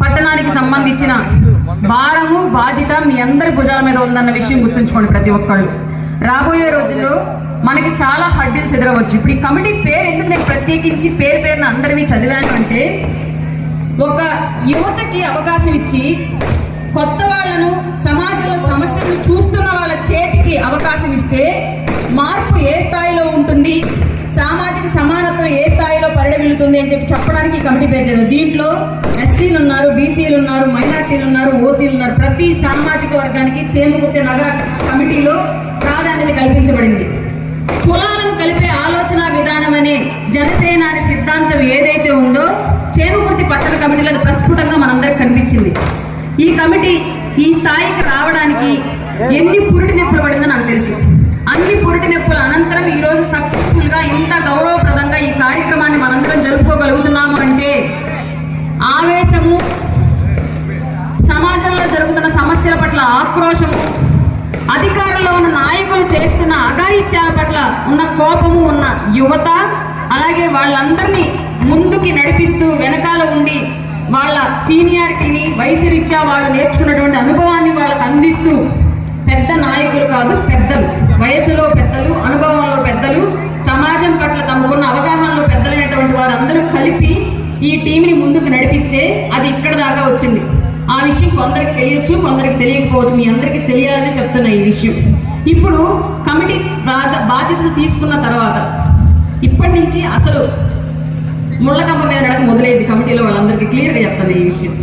పట్టణానికి సంబంధించిన భారము బాధ్యత మీ అందరి భుజాల మీద ఉందన్న విషయం గుర్తుంచుకోండి. ప్రతి ఒక్కళ్ళు రాబోయే రోజుల్లో మనకి చాలా హడ్డిల్స్ ఎదురవచ్చు. ఇప్పుడు ఈ కమిటీ పేరు ఎందుకు నేను ప్రత్యేకించి పేరున అందరివి చదివాను అంటే, ఒక యువతకి అవకాశం ఇచ్చి కొత్త వాళ్ళను సమాజంలో సమస్యలను చూస్తున్న వాళ్ళ చేతికి అవకాశం ఇస్తే మార్పు ఏ స్థాయిలో ఉంటుంది, సామాజిక సమానత్వం ఏ స్థాయిలో పరిడమిల్లుతుంది అని చెప్పడానికి ఈ కమిటీ పేరు చదివారు. దీంట్లో ఎస్సీలు ఉన్నారు, బీసీలు ఉన్నారు, మైనార్టీలు ఉన్నారు, ఓసీలు ఉన్నారు. ప్రతి సామాజిక వర్గానికి చేమకుర్తి నగర కమిటీలో ప్రాధాన్యత కల్పించబడింది. కులాలను కలిపే ఆలోచన విధానం అనే జనసేన అనే సిద్ధాంతం ఏదైతే ఉందో చేమకుర్తి పట్టణ కమిటీలో అది ప్రస్ఫుటంగా మనందరికి కనిపించింది. ఈ కమిటీ ఈ స్థాయికి రావడానికి ఎన్ని పురిటి నొప్పులు పడిందో నాకు తెలుసు. అన్ని పురిటి నొప్పుల అనంతరం ఈరోజు సక్సెస్ఫుల్ గా ఇంత గౌరవప్రదంగా ఈ కార్యక్రమాన్ని మనందరం జరుపుకోగలుగుతున్నాము అంటే ఆవేశము, సమాజంలో జరుగుతున్న సమస్యల పట్ల ఆక్రోశము, అధికారంలో ఉన్న నాయకులు చేస్తున్న అఘాయిత్యాల పట్ల ఉన్న కోపము ఉన్న యువత, అలాగే వాళ్ళందరినీ ముందుకి నడిపిస్తూ వెనకాల ఉండి వాళ్ళ సీనియారిటీని వయసు రీత్యా వాళ్ళు నేర్చుకున్నటువంటి అనుభవాన్ని వాళ్ళకు అందిస్తూ పెద్ద నాయకులు కాదు, పెద్దలు, వయసులో పెద్దలు, అనుభవంలో పెద్దలు, సమాజం పట్ల తమకున్న అవగాహనలో పెద్దలైనటువంటి వారందరూ కలిపి ఈ టీంని ముందుకు నడిపిస్తే అది ఇక్కడ దాకా వచ్చింది. ఆ విషయం కొందరికి తెలియచ్చు, కొందరికి తెలియకపోవచ్చు. మీ అందరికీ తెలియాలని చెప్తున్నా ఈ విషయం. ఇప్పుడు కమిటీ బాధ్యతలు తీసుకున్న తర్వాత ఇప్పటి నుంచి అసలు ముళ్ళకంప మీద నడక మొదలైంది. కమిటీలో వాళ్ళందరికీ క్లియర్గా చెప్తాను ఈ విషయం.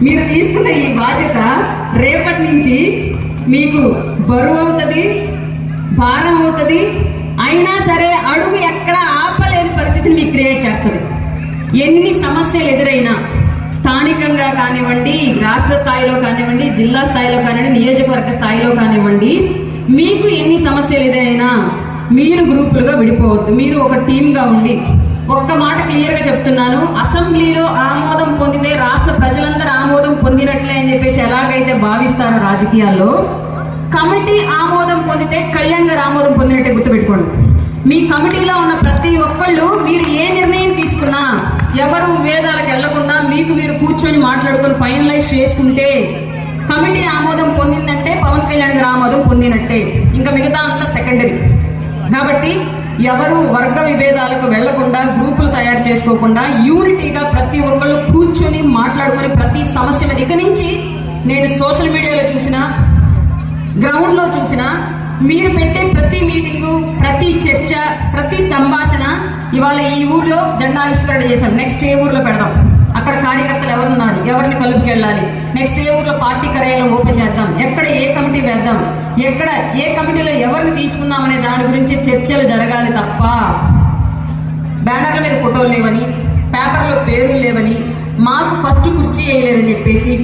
మీరు తీసుకున్న ఈ బాధ్యత రేపటి నుంచి మీకు బరువు అవుతుంది, భారం అవుతుంది. అయినా సరే అడుగు ఎక్కడ ఆపలేని పరిస్థితిని మీకు క్రియేట్ చేస్తుంది. ఎన్ని సమస్యలు ఎదురైనా స్థానికంగా కానివ్వండి, రాష్ట్ర స్థాయిలో కానివ్వండి, జిల్లా స్థాయిలో కానివ్వండి, నియోజకవర్గ స్థాయిలో కానివ్వండి, మీకు ఎన్ని సమస్యలు ఎదురైనా మీరు గ్రూపులుగా విడిపోవద్దు. మీరు ఒక టీమ్గా ఉండి ఒక్క మాట క్లియర్గా చెప్తున్నాను. అసెంబ్లీలో ఆమోదం పొందితే రాష్ట్ర ప్రజలందరూ ఆమోదం పొందినట్లే అని చెప్పేసి ఎలాగైతే భావిస్తారో రాజకీయాల్లో, కమిటీ ఆమోదం పొందితే కళ్యాణ్ గారు ఆమోదం పొందినట్టే గుర్తుపెట్టుకోండి. మీ కమిటీలో ఉన్న ప్రతి ఒక్కళ్ళు మీరు ఏ నిర్ణయం తీసుకున్నా ఎవరు విభేదాలకు వెళ్లకుండా మీకు మీరు కూర్చొని మాట్లాడుకొని ఫైనలైజ్ చేసుకుంటే కమిటీ ఆమోదం పొందిందంటే పవన్ కళ్యాణ్ గారు ఆమోదం పొందినట్టే. ఇంకా మిగతా అంతా సెకండరీ. కాబట్టి ఎవరు వర్గ విభేదాలకు వెళ్లకుండా, గ్రూపులు తయారు చేసుకోకుండా యూనిటీగా ప్రతి ఒక్కళ్ళు కూర్చొని మాట్లాడుకొని ప్రతి సమస్య మీద ఇక నుంచి నేను సోషల్ మీడియాలో చూసినా, గ్రౌండ్లో చూసినా, మీరు పెట్టే ప్రతి మీటింగు, ప్రతి చర్చ, ప్రతి సంభాషణ ఇవాళ ఈ ఊర్లో జెండా ఆవిష్కరణ చేశాం, నెక్స్ట్ ఏ ఊర్లో పెడదాం, అక్కడ కార్యకర్తలు ఎవరున్నారు, ఎవరిని కలుపుకెళ్ళాలి, నెక్స్ట్ ఏ ఊర్లో పార్టీ కార్యాలయం ఓపెన్ చేద్దాం, ఎక్కడ ఏ కమిటీ వేద్దాం, ఎక్కడ ఏ కమిటీలో ఎవరిని తీసుకుందాం అనే దాని గురించి చర్చలు జరగాలి తప్ప బ్యానర్ల మీద ఫోటోలు లేవని, పేపర్లో పేర్లు లేవని, మాకు ఫస్ట్ కుర్చీ వేయలేదని చెప్పేసి,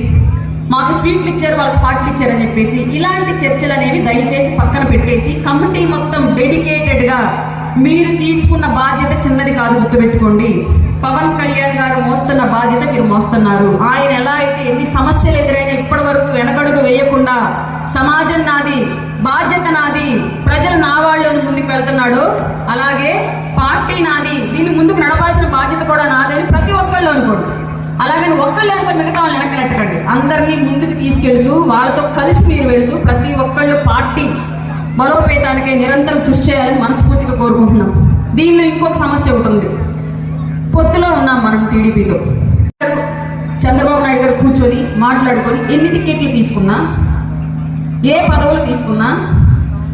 మాకు స్వీట్లు ఇచ్చారు వాళ్ళకి హాట్లు ఇచ్చారని చెప్పేసి ఇలాంటి చర్చలు అనేవి దయచేసి పక్కన పెట్టేసి కమిటీ మొత్తం డెడికేటెడ్గా మీరు తీసుకున్న బాధ్యత చిన్నది కాదు, గుర్తుపెట్టుకోండి. పవన్ కళ్యాణ్ గారు మోస్తున్న బాధ్యత మీరు మోస్తున్నారు. ఆయన ఎలా అయితే ఎన్ని సమస్యలు ఎదురైనా ఇప్పటి వరకు వెనకడుగు వేయకుండా సమాజం నాది, బాధ్యత నాది, ప్రజలు నా వాళ్ళు అని ముందుకు వెళ్తున్నాడు, అలాగే పార్టీ నాది, దీన్ని ముందుకు నడపాల్సిన బాధ్యత కూడా నాదని ప్రతి ఒక్కళ్ళు అనుకోండి. అలాగని ఒక్కళ్ళు అనుకుని మిగతా వాళ్ళు వెనకనట్టకండి. అందరినీ ముందుకు తీసుకెళ్తూ వాళ్ళతో కలిసి మీరు వెళుతూ ప్రతి ఒక్కళ్ళు పార్టీ బలోపేతానికే నిరంతరం కృషి చేయాలని మనస్ఫూర్తిగా కోరుకుంటున్నాం. దీనిలో ఇంకొక సమస్య ఒకటి ఉంది. పొత్తులో ఉన్నాం మనం టీడీపీతో. చంద్రబాబు నాయుడు గారు కూర్చొని మాట్లాడుకొని ఎన్ని టికెట్లు తీసుకున్నా, ఏ పదవులు తీసుకున్నా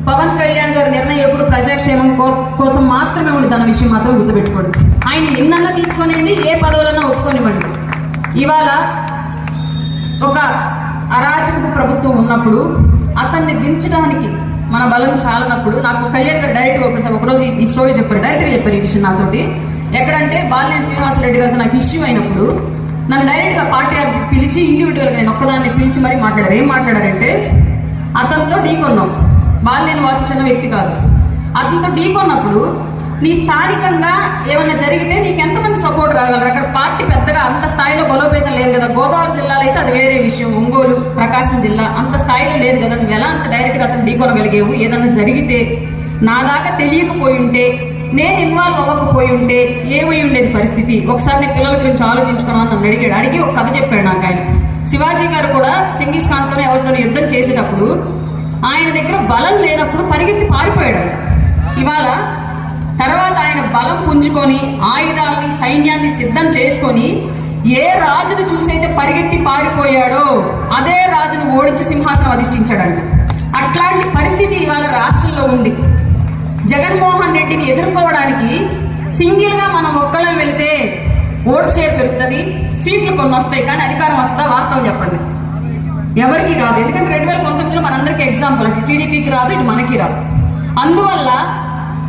పవన్ కళ్యాణ్ గారి నిర్ణయం ఎప్పుడు ప్రజాక్షేమం కోసం మాత్రమే ఉంది. దాని విషయం మాత్రం గుర్తుపెట్టుకోండి. ఆయన ఎన్నన్నా తీసుకొనివ్వండి, ఏ పదవులన్నా ఒప్పుకొనివ్వండి. ఇవాళ ఒక అరాచకపు ప్రభుత్వం ఉన్నప్పుడు అతన్ని దించడానికి మన బలం చాలనప్పుడు నాకు కళ్యాణ్ గారు డైరెక్ట్గా ఒకరోజు ఈ స్టోరీ చెప్పారు, డైరెక్ట్గా చెప్పారు ఈ విషయం నాతోటి. ఎక్కడంటే బాలినేని శ్రీనివాసరెడ్డి గారితో నాకు ఇష్యూ అయినప్పుడు నన్ను డైరెక్ట్గా పార్టీ ఆఫీస్కి పిలిచి ఇండివిజువల్గా నేను ఒక్కదాన్ని పిలిచి మరీ మాట్లాడారు. ఏం మాట్లాడారంటే, అతనితో ఢీకొన్నాం, బాలినేని వాసు చిన్న వ్యక్తి కాదు, అతనితో ఢీకొన్నప్పుడు నీ స్థానికంగా ఏమైనా జరిగితే నీకు ఎంతమంది సపోర్ట్ రాగలరు? అక్కడ పార్టీ పెద్దగా అంత స్థాయిలో బలోపేతం లేదు కదా. గోదావరి జిల్లాలో అయితే అది వేరే విషయం, ఒంగోలు, ప్రకాశం జిల్లా అంత స్థాయిలో లేదు కదా. నువ్వు ఎలా అంత డైరెక్ట్గా అతను ఢీకొనగలిగేవు? ఏదైనా జరిగితే నా దాకా తెలియకపోయి ఉంటే నేను ఇన్వాల్వ్ అవ్వకపోయి ఉంటే ఏమై ఉండేది పరిస్థితి. ఒకసారి నేను పిల్లల గురించి ఆలోచించుకున్నాను నన్ను అడిగాడు. అడిగి ఒక కథ చెప్పాడు నాకు ఆయన. శివాజీ గారు కూడా చెంగిస్ ఖాన్తోనే ఎవరితోనే యుద్ధం చేసేటప్పుడు ఆయన దగ్గర బలం లేనప్పుడు పరిగెత్తి పారిపోయాడంట. ఇవాళ తర్వాత ఆయన బలం పుంజుకొని ఆయుధాలని సైన్యాన్ని సిద్ధం చేసుకొని ఏ రాజును చూసైతే పరిగెత్తి పారిపోయాడో అదే రాజును ఓడించి సింహాసనం అధిష్ఠించాడంట. అట్లాంటి పరిస్థితి ఇవాళ రాష్ట్రంలో ఉంది. జగన్మోహన్ రెడ్డిని ఎదుర్కోవడానికి సింగిల్గా మనం ఒక్కళ్ళం వెళితే ఓట్ షేర్ పెరుగుతుంది, సీట్లు కొన్ని వస్తాయి, కానీ అధికారం వస్తుందా? వాస్తవం చెప్పండి, ఎవరికి రాదు. ఎందుకంటే 2019లో మనందరికీ ఎగ్జాంపుల్, అటు టీడీపీకి రాదు, ఇటు మనకి రాదు. అందువల్ల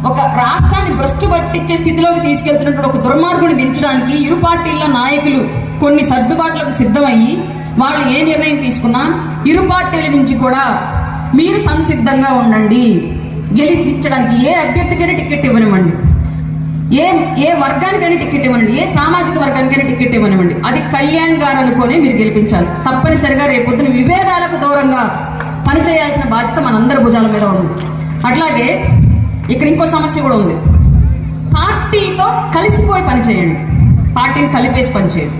ఒక రాష్ట్రాన్ని భ్రష్టు పట్టించే స్థితిలోకి తీసుకెళ్తున్నటువంటి ఒక దుర్మార్గుని దించడానికి ఇరు పార్టీల నాయకులు కొన్ని సర్దుబాట్లకు సిద్ధమయ్యి వాళ్ళు ఏ నిర్ణయం తీసుకున్నా ఇరు పార్టీల నుంచి కూడా మీరు సంసిద్ధంగా ఉండండి, గెలిపించడానికి ఏ అభ్యర్థికైనా టికెట్ ఇవ్వనివ్వండి, ఏ వర్గానికైనా టికెట్ ఇవ్వనండి, ఏ సామాజిక వర్గానికైనా టికెట్ ఇవ్వనివ్వండి, అది కళ్యాణ్ గారు అనుకొని మీరు గెలిపించాలి. తప్పనిసరిగా రేపొద్దున విభేదాలకు దూరంగా పనిచేయాల్సిన బాధ్యత మనందరి భుజాల మీద ఉంది. అట్లాగే ఇక్కడ ఇంకో సమస్య కూడా ఉంది. పార్టీతో కలిసిపోయి పనిచేయండి, పార్టీని కలిపేసి పనిచేయండి.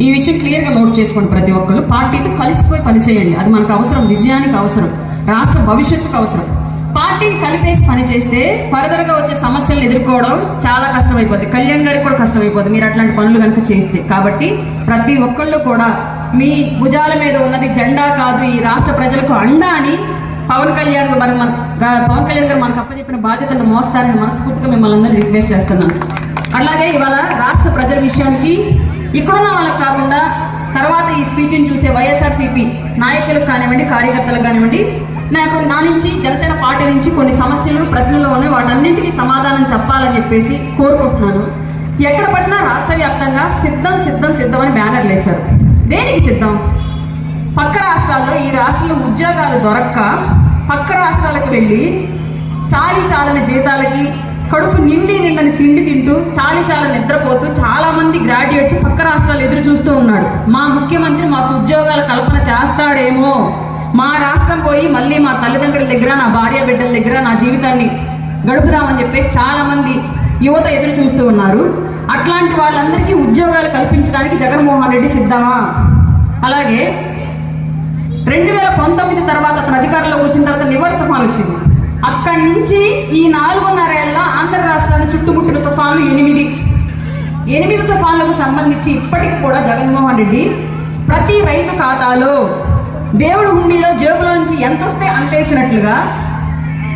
ఈ విషయం క్లియర్గా నోట్ చేసుకోండి ప్రతి ఒక్కరు. పార్టీతో కలిసిపోయి పనిచేయండి, అది మనకు అవసరం, విజయానికి అవసరం, రాష్ట్ర భవిష్యత్తుకు అవసరం. పార్టీని కలిపేసి పనిచేస్తే ఫర్దర్గా వచ్చే సమస్యలను ఎదుర్కోవడం చాలా కష్టమైపోతుంది. కళ్యాణ్ గారికి కూడా కష్టమైపోతుంది మీరు అట్లాంటి పనులు కనుక చేస్తే. కాబట్టి ప్రతి ఒక్కళ్ళు కూడా మీ భుజాల మీద ఉన్నది జెండా కాదు, ఈ రాష్ట్ర ప్రజలకు అండా అని పవన్ కళ్యాణ్ గారు మనకు అప్పచెప్పిన బాధ్యతను మోస్తారని మనస్ఫూర్తిగా మిమ్మల్ని అందరినీ రిక్వెస్ట్ చేస్తున్నాను. అలాగే ఇవాళ రాష్ట్ర ప్రజల విషయానికి ఇక్కడున్న వాళ్ళకి కాకుండా తర్వాత ఈ స్పీచ్ని చూసే వైఎస్ఆర్సీపీ నాయకులకు కానివ్వండి, కార్యకర్తలకు కానివ్వండి, నాకు నా నుంచి జనసేన పార్టీ నుంచి కొన్ని సమస్యలు ప్రశ్నలు ఉన్నాయి, వాటన్నింటికీ సమాధానం చెప్పాలని చెప్పేసి కోరుకుంటున్నాను. ఎక్కడ పడినా రాష్ట్ర వ్యాప్తంగా సిద్ధం సిద్ధం సిద్ధం అని బ్యానర్లు వేశారు. దేనికి సిద్ధం? పక్క రాష్ట్రాల్లో ఈ రాష్ట్రంలో ఉద్యోగాలు దొరక్క పక్క రాష్ట్రాలకు వెళ్ళి చాలని జీతాలకి కడుపు నిండని తిండి తింటూ చాలని నిద్రపోతూ చాలామంది గ్రాడ్యుయేట్స్ పక్క రాష్ట్రాలు ఎదురు చూస్తూ ఉన్నాడు. మా ముఖ్యమంత్రి మాకు ఉద్యోగాల కల్పన చేస్తాడేమో, మా రాష్ట్రం పోయి మళ్ళీ మా తల్లిదండ్రుల దగ్గర, నా భార్య బిడ్డల దగ్గర నా జీవితాన్ని గడుపుదామని చెప్పేసి చాలామంది యువత ఎదురు చూస్తూ ఉన్నారు. అట్లాంటి వాళ్ళందరికీ ఉద్యోగాలు కల్పించడానికి జగన్మోహన్ రెడ్డి సిద్ధమా? అలాగే 2019 తర్వాత అతను అధికారంలోకి వచ్చిన తర్వాత నివర్ తుఫాన్ వచ్చింది. అక్కడి నుంచి ఈ 4.5 ఏళ్ళ ఆంధ్ర రాష్ట్రాన్ని చుట్టుముట్టిన తుఫాన్లు 8 తుఫాన్లకు సంబంధించి ఇప్పటికి కూడా జగన్మోహన్ రెడ్డి ప్రతి రైతు ఖాతాలో దేవుడు హుండీలో జేబులో నుంచి ఎంత వస్తే అంతేసినట్లుగా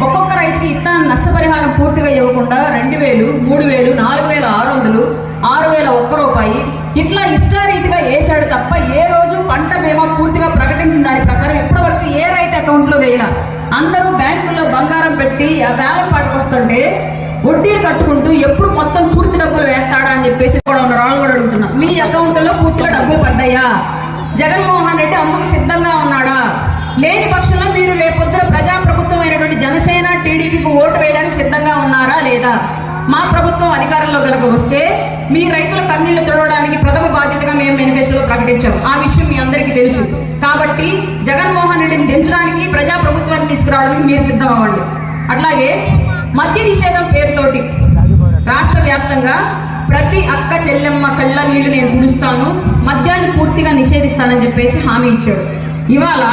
ఒక్కొక్క రైతుకి ఇస్తాను నష్టపరిహారం పూర్తిగా ఇవ్వకుండా 2,000, 3,000, 4,600, 6,000 రూపాయి ఇట్లా ఇష్టారీతిగా వేసాడు తప్ప ఏ రోజు పంట బీమా పూర్తిగా ప్రకటించిన దాని ప్రకారం ఇప్పటివరకు ఏ రైతు అకౌంట్లో వేయాల. అందరూ బ్యాంకుల్లో బంగారం పెట్టి ఆ వేలం పాటుకు వస్తుంటే వడ్డీలు కట్టుకుంటూ ఎప్పుడు మొత్తం పూర్తి డబ్బులు వేస్తాడా అని చెప్పేసి కూడా ఉన్న వాళ్ళు కూడా అడుగుతున్నా. మీ అకౌంట్లో పూర్తిగా డబ్బులు పడ్డాయా? జగన్మోహన్ రెడ్డి అందుకు సిద్ధంగా ఉన్నాడా? లేని పక్షంలో మీరు రేపొద్దున ప్రజాప్రభుత్వం అయినటువంటి జనసేన టీడీపీకి ఓటు వేయడానికి సిద్ధంగా ఉన్నారా లేదా? మా ప్రభుత్వం అధికారంలో కనుక వస్తే మీ రైతుల కన్నీళ్లు తుడవడానికి ప్రథమ బాధ్యతగా మేము మేనిఫెస్టోలో ప్రకటించాం. ఆ విషయం మీ అందరికీ తెలుసు. కాబట్టి జగన్మోహన్ రెడ్డిని దించడానికి, ప్రజాప్రభుత్వాన్ని తీసుకురావడానికి మీరు సిద్ధం అవ్వండి. అట్లాగే మద్య నిషేధం పేరుతోటి రాష్ట్ర వ్యాప్తంగా ప్రతి అక్క చెల్లెమ్మ కళ్ళ నీళ్లు నేను కుడుస్తాను, మద్యాన్ని పూర్తిగా నిషేధిస్తానని చెప్పేసి హామీ ఇచ్చాడు. ఇవాళ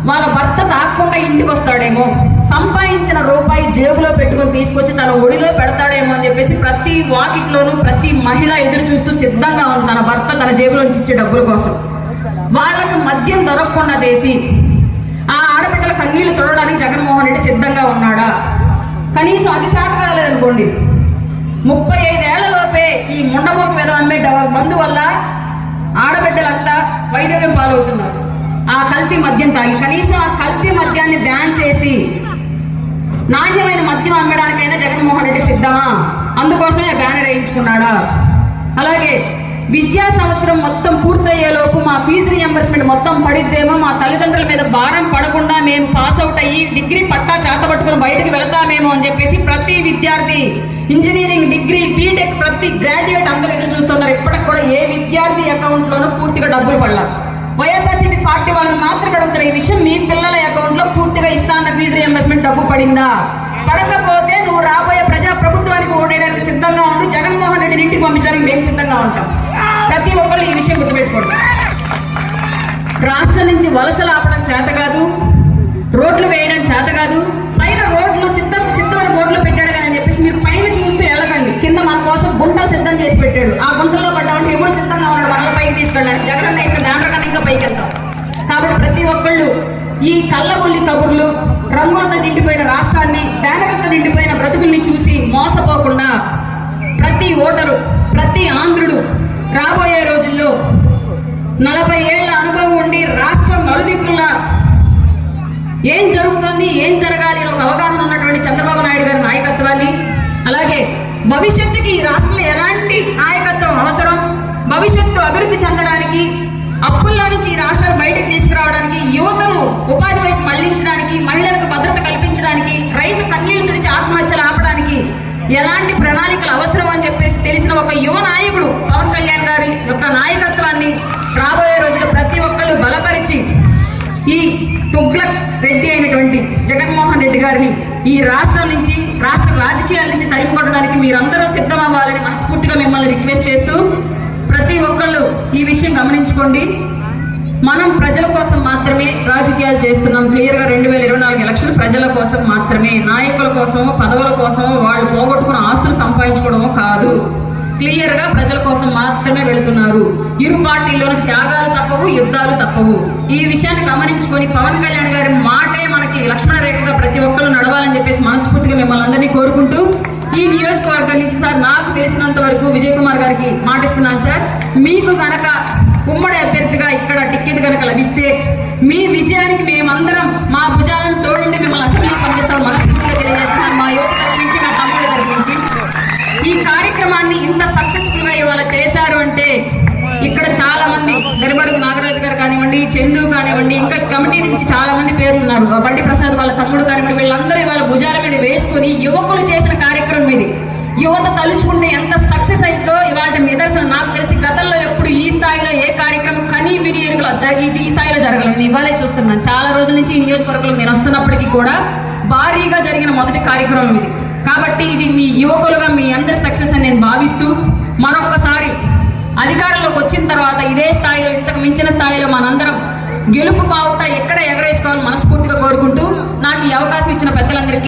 వాళ్ళ భర్త తాకుండా ఇంటికి వస్తాడేమో, సంపాదించిన రూపాయి జేబులో పెట్టుకొని తీసుకొచ్చి తన ఒడిలో పెడతాడేమో అని చెప్పేసి ప్రతి వాకిట్లోనూ ప్రతి మహిళ ఎదురు చూస్తూ సిద్ధంగా ఉంది తన భర్త తన జేబులోంచి ఇచ్చే డబ్బుల కోసం. వాళ్ళకు మద్యం దొరకకుండా చేసి ఆ ఆడబిడ్డల కన్నీళ్లు తొడడానికి జగన్మోహన్ రెడ్డి సిద్ధంగా ఉన్నాడా? కనీసం అది చేత కాలేదనుకోండి, 35 ఏళ్లలోపే ఈ ముండమోపు మీద అమ్మే మందు వల్ల ఆడబిడ్డలంతా వైద్యం పాలవుతున్నారు ఆ కల్తీ మద్యం తాగి. కనీసం ఆ కల్తీ మద్యాన్ని బ్యాన్ చేసి నాణ్యమైన మద్యం అమ్మడానికైనా జగన్మోహన్ రెడ్డి సిద్ధమా? అందుకోసమే బ్యానర్ వేయించుకున్నాడా? అలాగే విద్యా సంవత్సరం మొత్తం పూర్తయ్యేలోపు మా ఫీజు రియంబర్స్మెంట్ మొత్తం పడిద్దేమో, మా తల్లిదండ్రుల మీద భారం పడకుండా మేము పాస్ అవుట్ అయ్యి డిగ్రీ పట్టా చేతపట్టుకుని బయటకు వెళతామేమో అని చెప్పేసి ప్రతి విద్యార్థి ఇంజనీరింగ్, డిగ్రీ, బీటెక్ ప్రతి గ్రాడ్యుయేట్ అందరూ ఎదురు చూస్తున్నారు. ఇప్పటికి కూడా ఏ విద్యార్థి అకౌంట్లోనూ పూర్తిగా డబ్బులు పడలా. వైఎస్ఆర్సీపీ పార్టీ వాళ్ళని మాత్రం అడుగుతారు, ఈ విషయం మీ పిల్లల అకౌంట్లో పూర్తిగా ఇస్తానన్న ఫీజు రియంబర్స్మెంట్ డబ్బు పడిందా? పడకపోతే నువ్వు రాబోయే ప్రజా ప్రభుత్వానికి ఓడేయడానికి సిద్ధంగా ఉండి జగన్మోహన్ రెడ్డిని ఇంటికి పంపించడానికి మేము సిద్ధంగా ఉంటాం. ప్రతి ఒక్కళ్ళు ఈ విషయం గుర్తుపెట్టుకోండి. రాష్ట్రం నుంచి వలసలు ఆపడం చేత కాదు, రోడ్లు వేయడం చేత కాదు. పైన రోడ్లు సిద్ధమైన రోడ్లు పెట్టాడు కానీ అని చెప్పేసి మీరు పైన చూస్తూ వెళ్ళకండి. కింద మన కోసం గుంటలు సిద్ధం చేసి పెట్టాడు. ఆ గుంటల్లో పడ్డామంటే ఎప్పుడు సిద్ధంగా ఉన్నాడు మనల్ని పైకి తీసుకెళ్ళడానికి. జగన్ వేసిన బ్యానర్ కన్నా ఇంకా పైకి వెళ్తాం. కాబట్టి ప్రతి ఒక్కళ్ళు ఈ కళ్ళగొల్లి కబుర్లు, రంగులతో నిండిపోయిన రాష్ట్రాన్ని, బ్యానర్లతో నిండిపోయిన బ్రతుకుల్ని చూసి మోసపోకుండా ప్రతి ఓటరు, ప్రతి ఆంధ్రుడు రాబోయే రోజుల్లో 40 ఏళ్ల అనుభవం ఉండి రాష్ట్రం నలుదిక్కుల్లా ఏం జరుగుతుంది, ఏం జరగాలి అని ఒక అవగాహన ఉన్నటువంటి చంద్రబాబు నాయుడు గారి నాయకత్వాన్ని, అలాగే భవిష్యత్తుకి ఈ రాష్ట్రంలో ఎలాంటి నాయకత్వం అవసరం, భవిష్యత్తు అభివృద్ధి చెందడానికి, అప్పుల్లో నుంచి ఈ రాష్ట్రాన్ని బయటకు తీసుకురావడానికి, యువతను ఉపాధి వైపు మళ్లించడానికి, మహిళలకు భద్రత కల్పించడానికి, రైతు కన్నీళ్లు తుడిచి ఆత్మహత్యలు ఆపడానికి ఎలాంటి ప్రణాళికలు అవసరం అని చెప్పేసి తెలిసిన ఒక యువ నాయకుడు పవన్ కళ్యాణ్ గారి యొక్క నాయకత్వాన్ని రాబోయే రోజుల్లో ప్రతి ఒక్కళ్ళు బలపరిచి ఈ తుగ్లక్ రెడ్డి అయినటువంటి జగన్మోహన్ రెడ్డి గారిని ఈ రాష్ట్రం నుంచి, రాష్ట్ర రాజకీయాల నుంచి తరిమికొట్టడానికి మీరందరూ సిద్ధం అవ్వాలని మనస్ఫూర్తిగా మిమ్మల్ని రిక్వెస్ట్ చేస్తూ, ప్రతి ఒక్కళ్ళు ఈ విషయం గమనించుకోండి. మనం ప్రజల కోసం మాత్రమే రాజకీయాలు చేస్తున్నాం. క్లియర్గా 2024 ఎలక్షన్ ప్రజల కోసం మాత్రమే, నాయకుల కోసమో పదవుల కోసమో వాళ్ళు పోగొట్టుకున్న ఆస్తులు సంపాదించుకోవడమో కాదు. క్లియర్గా ప్రజల కోసం మాత్రమే వెళుతున్నారు. ఇరు పార్టీల్లోని త్యాగాలు తప్పవు, యుద్ధాలు తప్పవు. ఈ విషయాన్ని గమనించుకొని పవన్ కళ్యాణ్ గారి మాటే మనకి లక్ష్మణ రేఖగా ప్రతి ఒక్కరు నడవాలని చెప్పేసి మనస్ఫూర్తిగా మిమ్మల్ని అందరినీ కోరుకుంటూ, ఈ నియోజకవర్గాన్ని సార్ నాకు తెలిసినంత వరకు విజయ్ కుమార్ గారికి మాటిస్తున్నాను సార్, మీకు గనక ఉమ్మడి అభ్యర్థిగా ఇక్కడ టికెట్ గనక లభిస్తే మీ విజయానికి మేమందరం మా భుజాలను తోడుండి మిమ్మల్ని అసెంబ్లీకి పంపిస్తాం మనస్ఫూర్తిగా తెలియజేస్తున్నాను. మా యువత తరఫు నుంచి, నా తమ్ముడి తరఫు నుంచి. ఈ కార్యక్రమాన్ని ఇంత సక్సెస్ఫుల్ గా ఇవాళ చేశారు అంటే ఇక్కడ చాలా మంది, గరిబడుగు నాగరాజు గారు కానివ్వండి, చందు కానివ్వండి, ఇంకా కమిటీ నుంచి చాలా మంది పేర్లు ఉన్నారు, బండి ప్రసాద్ వాళ్ళ తమ్ముడు కానివ్వండి, వీళ్ళందరూ ఇవాళ భుజాల మీద వేసుకొని యువకులు చేసిన కార్యక్రమం ఇది. యువత తలుచుకుంటే ఎంత సక్సెస్ అయిందో ఇవాళ నిదర్శనం. నాకు తెలిసి గతంలో ఎప్పుడు ఈ స్థాయిలో ఏ కార్యక్రమం కనీ విని ఎరుగులు ఈ స్థాయిలో జరగలేదు. ఇవాళే చూస్తున్నాను. చాలా రోజుల నుంచి ఈ నియోజకవర్గంలో నేను వస్తున్నప్పటికీ కూడా భారీగా జరిగిన మొదటి కార్యక్రమం ఇది. కాబట్టి ఇది మీ యువకులుగా మీ అందరి సక్సెస్ అని నేను భావిస్తూ, మరొక్కసారి అధికారంలోకి వచ్చిన తర్వాత ఇదే స్థాయిలో, ఇంతకు మించిన స్థాయిలో మనందరం గెలుపు బావుట ఎక్కడ ఎగరేసుకోవాలని మనస్ఫూర్తిగా కోరుకుంటూ, నాకు ఈ అవకాశం ఇచ్చిన పెద్దలందరికీ